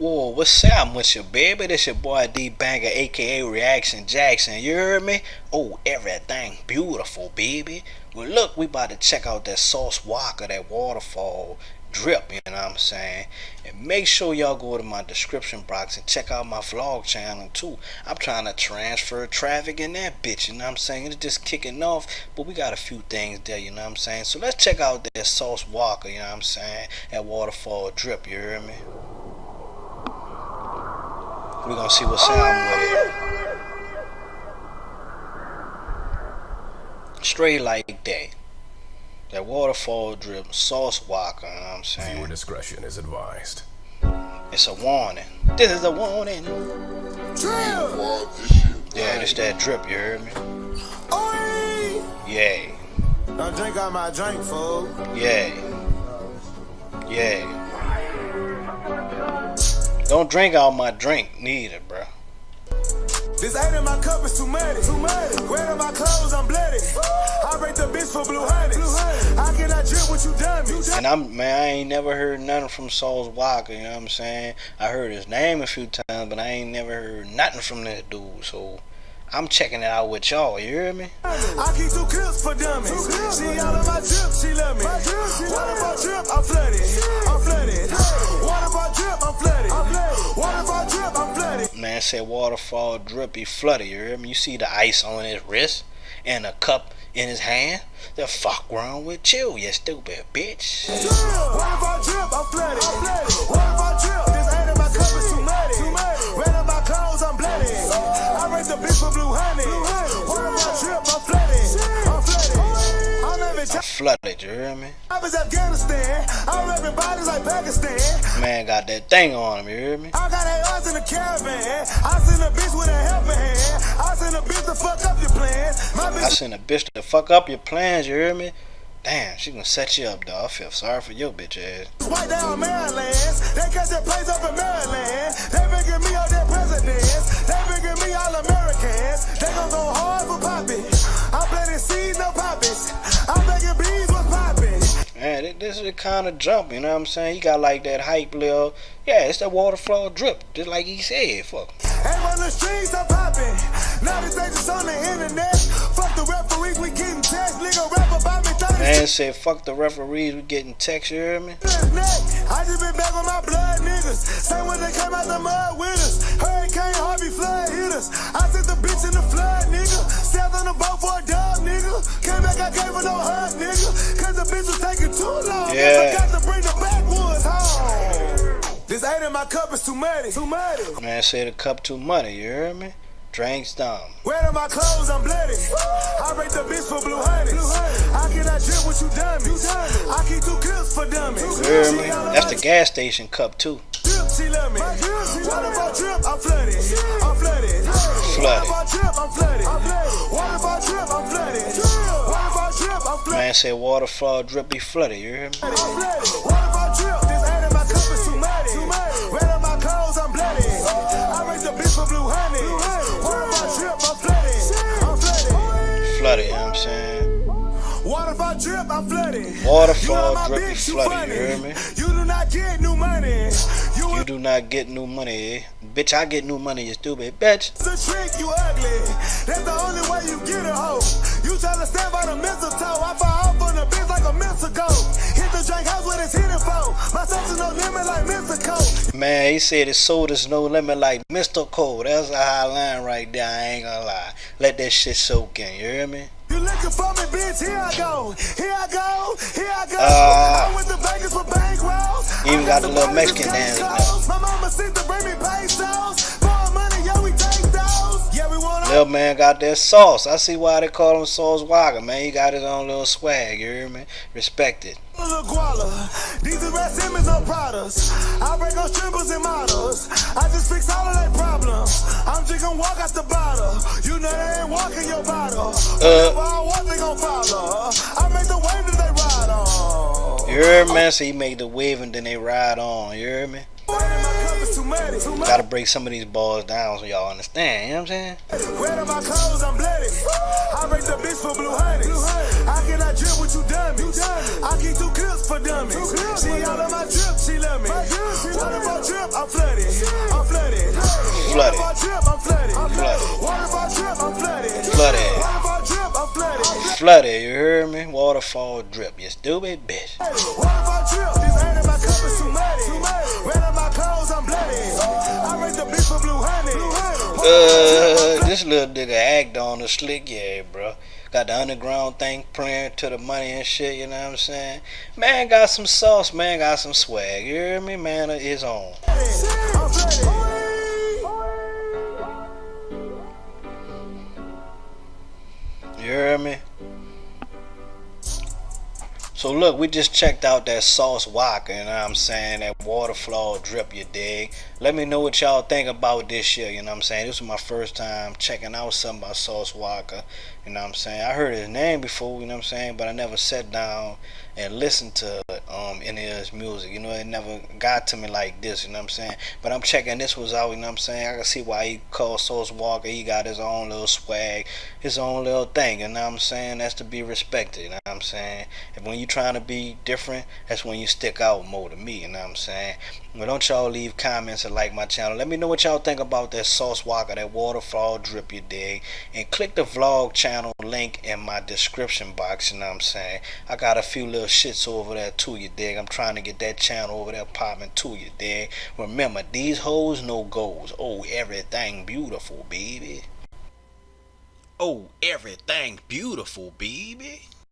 Whoa, what's up with you, baby? This your boy D Banger, aka Reaction Jackson. You heard me? Oh, everything beautiful, baby. Well, look, we about to check out that Sauce Walka, that Waterfall drip. You know what I'm saying? And make sure y'all go to my description box and check out my vlog channel too. I'm trying to transfer traffic in that bitch. You know what I'm saying? It's just kicking off, but we got a few things there. You know what I'm saying? So let's check out that Sauce Walka. You know what I'm saying? That Waterfall drip. You heard me? We're gonna see what's happening with it. Straight like that. That Waterfall drip, Sauce Walka, you know what I'm saying? Viewer discretion is advised. It's a warning. This is a warning. Yeah, this that drip, you heard me? Yeah. Don't drink out my drink, fool. Yeah. Yeah. Don't drink out my drink neither, bro. This ain't in my cup, it's too muddy. Wearing my clothes, I'm bloody. I break the bitch for blue hundreds. I cannot drip what you done me. And I ain't never heard nothing from Sauce Walka, you know what I'm saying? I heard his name a few times, but I ain't never heard nothing from that dude, so I'm checking it out with y'all, you hear me? I keep 2 clips for dummies. She out of my drip, she love me. What if I drip, I'm flooded. What if I drip, I'm flooded. What if I drip, I'm flooded. Man said Waterfall drip, he flooded, you hear me? You see the ice on his wrist and a cup in his hand? The fuck wrong with you, you stupid bitch? What if I drip, I'm flooded. What if I drip, this ain't in my cup, it's too muddy. Wearing my clothes, I'm bloody. I raise the bitch for blue honey. What if I drip, I'm flooded. I'm flooded, you hear me? I was Afghanistan. I'm rapping bodies like Pakistan. Man got that thing on him, you hear me? I got ARs in the caravan. I send a bitch with a helping hand. I send a bitch to fuck up your plans. I send a bitch to fuck up your plans, you hear me? Damn, she gonna set you up, dog. I feel sorry for your bitch ass. White down Maryland. They catch that place up in Maryland. They making me all their presidents. They making me all Americans. They gon' go hard for poppin'. I'm planting seeds, no poppins. I'm making bees, what's poppin'? Man, this is kind of jump, you know what I'm saying? He got like that hype little, yeah, it's that Waterfall drip, just like he said, fuck. And on the streets, I'm poppin'. Now they say this on the internet. Fuck the referees, we getting text. Nigga rap about me 30. Man said, fuck the referees, we getting text, you hear me? I just been back on my blood, niggas. Same when they came out the mud with us. Hurricane Harvey flood hit us. I sent the bitch in the flood, nigga. Stepped on the boat for a dub, nigga. Came back, I gave her no hug, nigga. Cause the bitch was taking too long. Yeah. I got to bring the backwoods home. This ain't in my cup, it's too muddy. Man said the cup too muddy, you hear me? Drinks down. Wearing my clothes, I'm bloody. I break the bitch for blue hundreds. I cannot drip what you done me. I keep 2 clips for dummies. You hear me? That's the gas station cup too. She love me. What if I drip, I'm flooded. What if I drip, I'm flooded. What if I drip, I'm flooded. What if I drip, I'm flooded. Man said Waterfall drip be flooded, you hear me? What if I drip, this ain't in my cup, it's too muddy. Wearing my clothes, I'm bloody. I raise the bitch for blue honey. What if I drip, I'm flooded. Flooded, you know what I'm saying? What if I drip, I'm flooded. Waterfall drip be flooded, you hear me? You do not get new money. You do not get new money, eh? Bitch, I get new money, you stupid bitch. It's a trick, you ugly. That's the only way you get a hoe. You try to stand by the mistletoe. I fall off on the bitch like a Mexico. Hit the drink house with his hitting for. My soul's no limit like Mr. Cole. Man, he said his soda's no limit like Mr. Cole. That's a high line right there, I ain't gonna lie. Let that shit soak in, you hear me? You looking for me, bitch? Here I go. Here I go. Here I go. I'm with the Vegas for bankrolls. Even got the little Mexican dance now. My mama sent to bring me pesos. For money, yo, we take those. Yeah, we want Little man got that sauce. I see why they call him Sauce Walka, man. He got his own little swag, you hear me? Respect it. These are rest image no products. I break on strippers and models. I just fix all of their problems. I'm just gonna walk out the bottle. You know they ain't walking your bottle. Whatever I want, they gon' follow. I make the wave that they ride on. You hear me, man? So he made the wave and then they ride on, you hear me? Gotta break some of these balls down so y'all understand, you know what I'm saying? Wearing my clothes, I'm bloody. I break the bitch for blue honey. I cannot drip what you done me. I keep 2 clips for dummies. She out of my drip, she love me. What if I drip, I'm flooded. I'm flooded. Flooded. Waterfall drip, I'm flooded. Flooded. Waterfall drip, I'm flooded. Flooded. Waterfall drip, I'm flooded. Flooded, you heard me? Waterfall drip, you stupid bitch. Waterfall drip, this ain't in my cup, it's too muddy. Red on my clothes, I'm bloody. I rate the beef for blue honey. This little nigga act on the slick, yeah, bro. Got the underground thing playing to the money and shit, you know what I'm saying? Man got some sauce, man got some swag, you hear me? Man of his own. You hear me? So look, we just checked out that sauce Walka, you know what I'm saying? That Waterfall drip, you dig? Let me know what y'all think about this shit, you know what I'm saying? This was my first time checking out something about sauce Walka, you know what I'm saying? I heard his name before, you know what I'm saying? But I never sat down and listened to any of his music, you know? It never got to me like this, you know what I'm saying? But I'm checking this was out, you know what I'm saying? I can see why he called sauce Walka. He got his own little swag, his own little thing, you know what I'm saying? That's to be respected, you know what I'm saying? And when you trying to be different, that's when you stick out more to me, you know what I'm saying? Well, don't y'all leave comments and like my channel. Let me know what y'all think about that sauce Walka, that Waterfall drip, you dig? And click the vlog channel link in my description box, you know what I'm saying? I got a few little shits over there too, you dig? I'm trying to get that channel over there popping too, you dig? Remember, these hoes no goals. Oh, everything beautiful, baby. Oh, everything beautiful, baby.